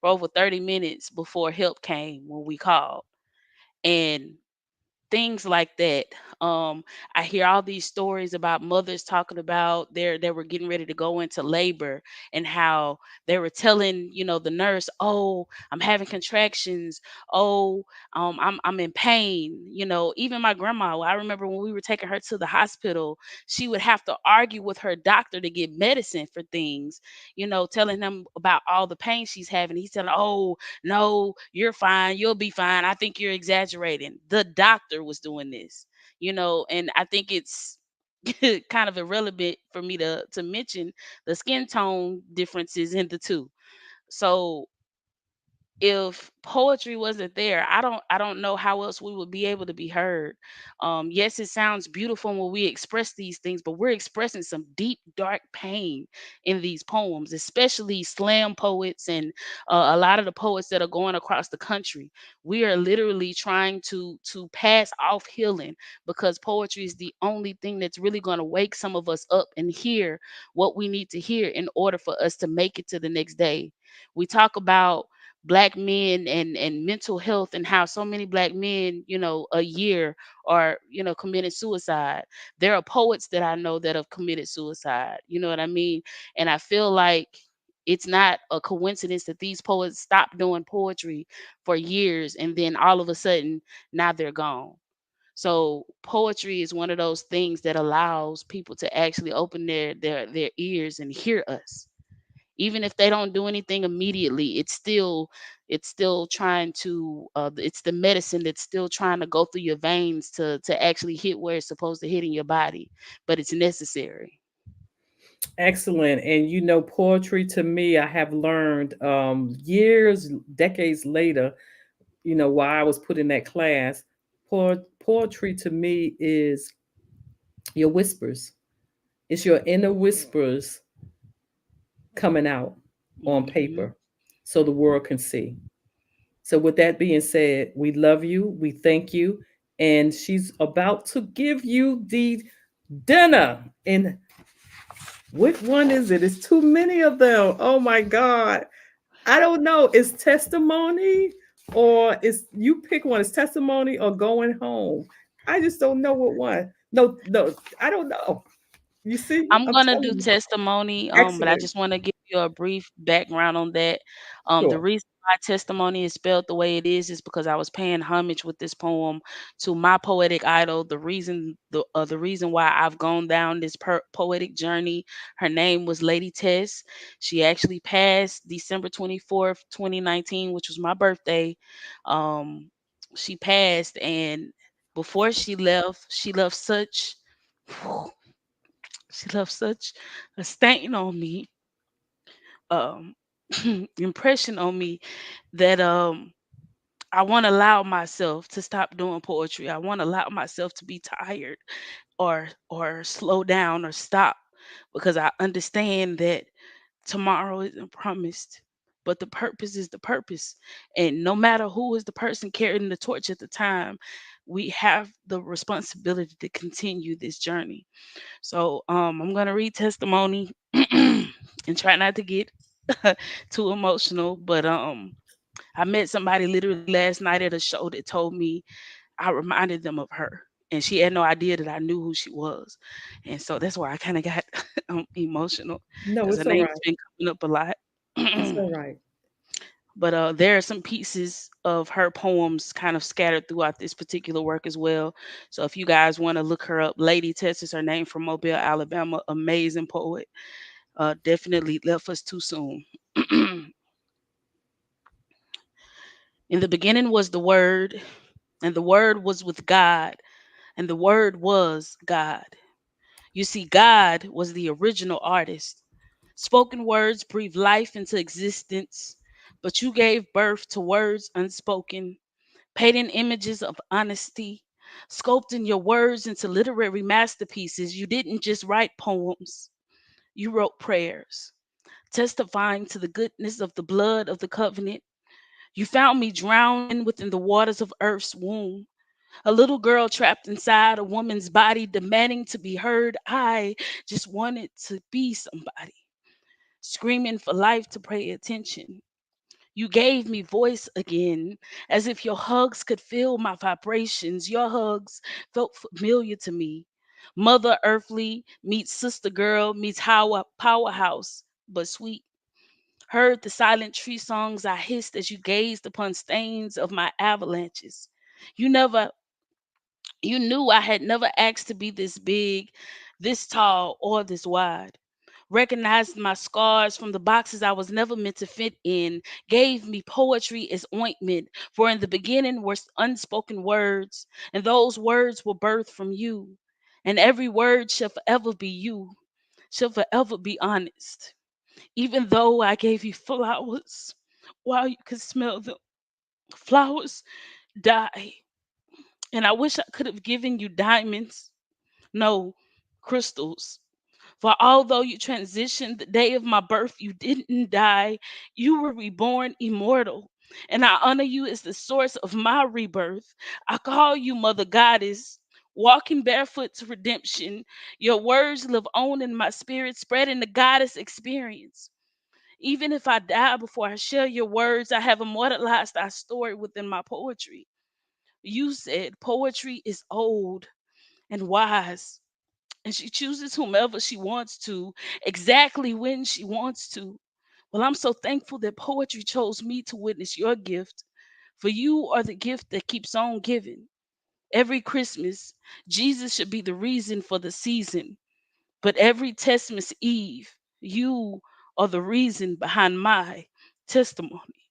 S3: for over 30 minutes before help came when we called. And things like that. I hear all these stories about mothers talking about they were getting ready to go into labor, and how they were telling, the nurse, "Oh, I'm having contractions. Oh, I'm in pain." Even my grandma, I remember when we were taking her to the hospital, she would have to argue with her doctor to get medicine for things, telling him about all the pain she's having. He said, "Oh, no, you're fine. You'll be fine. I think you're exaggerating." The doctor was doing this, and I think it's kind of irrelevant for me to mention the skin tone differences in the two. So if poetry wasn't there, I don't know how else we would be able to be heard. Yes, it sounds beautiful when we express these things, but we're expressing some deep dark pain in these poems, especially slam poets and a lot of the poets that are going across the country. We are literally trying to pass off healing, because poetry is the only thing that's really going to wake some of us up and hear what we need to hear in order for us to make it to the next day. We talk about black men and mental health, and how so many black men, a year are, committing suicide. There are poets that I know that have committed suicide. You know what I mean? And I feel like it's not a coincidence that these poets stopped doing poetry for years and then all of a sudden now they're gone. So poetry is one of those things that allows people to actually open their ears and hear us. Even if they don't do anything immediately, it's still trying to it's the medicine that's still trying to go through your veins to actually hit where it's supposed to hit in your body, but it's necessary.
S1: Excellent. And poetry to me, I have learned years, decades later, while I was put in that class, poetry to me is your whispers. It's your inner whispers coming out on
S3: Hmm.
S1: paper so the world can see. So, with that being said, we love you. We thank you. And she's about to give you the dinner. And which one is it? It's too many of them. Oh my God. I don't know. It's testimony or it's you pick one. It's testimony or going home. I just don't know what one. No, no, I don't know. You see,
S3: I'm
S1: I'm
S3: gonna do
S1: telling you.
S3: testimony, but I
S1: Excellent.
S3: just want to give you a brief background on that. The
S1: Sure.
S3: reason why testimony is spelled the way it is because I was paying homage with this poem to my poetic idol. The reason why I've gone down this poetic journey. Her name was Lady Tess. She actually passed December 24th, 2019, which was my birthday. Um, she passed, and before she left such. She left such a stain on me, um, impression on me that I want to allow myself to stop doing poetry. I want to allow myself to be tired or slow down or stop because I understand that tomorrow isn't promised. But the purpose is the purpose. And no matter who is the person carrying the torch at the time, we have the responsibility to continue this journey. So I'm gonna read testimony and try not to get too emotional. But I met somebody literally last night at a show that told me I reminded them of her. And she had no idea that I knew who she was. And so that's why I kind of got emotional
S1: No,
S3: because her
S1: it's all
S3: name's
S1: right.
S3: been coming up a lot.
S1: It's all right.
S3: But there are some pieces of her poems kind of scattered throughout this particular work as well. So if you guys want to look her up, Lady Tess is her name, from Mobile, Alabama. Amazing poet. Definitely left us too soon. In the beginning was the Word, and the Word was with God, and the Word was God. You see, God was the original artist. Spoken words breathe life into existence, but you gave birth to words unspoken, painting images of honesty, sculpting your words into literary masterpieces. You didn't just write poems, you wrote prayers, testifying to the goodness of the blood of the covenant. You found me drowning within the waters of earth's womb, a little girl trapped inside a woman's body, demanding to be heard. I just wanted to be somebody, screaming for life to pay attention. You gave me voice again, as if your hugs could feel my vibrations. Your hugs felt familiar to me. Mother Earthly meets Sister Girl meets Powerhouse, but sweet. Heard the silent tree songs I hissed as you gazed upon stains of my avalanches. You never you knew I had never asked to be this big, this tall, or this wide. Recognized my scars from the boxes I was never meant to fit in, gave me poetry as ointment. For in the beginning were unspoken words, and those words were birthed from you. And every word shall forever be you, shall forever be honest. Even though I gave you flowers while you could smell them, flowers die. And I wish I could have given you diamonds, no, crystals. For although you transitioned the day of my birth, you didn't die. You were reborn immortal. And I honor you as the source of my rebirth. I call you Mother Goddess, walking barefoot to redemption. Your words live on in my spirit, spreading the goddess experience. Even if I die before I share your words, I have immortalized our story within my poetry. You said poetry is old and wise, and she chooses whomever she wants to, exactly when she wants to. Well, I'm so thankful that poetry chose me to witness your gift, for you are the gift that keeps on giving. Every Christmas, Jesus should be the reason for the season, but every Testmas Eve, you are the reason behind my testimony.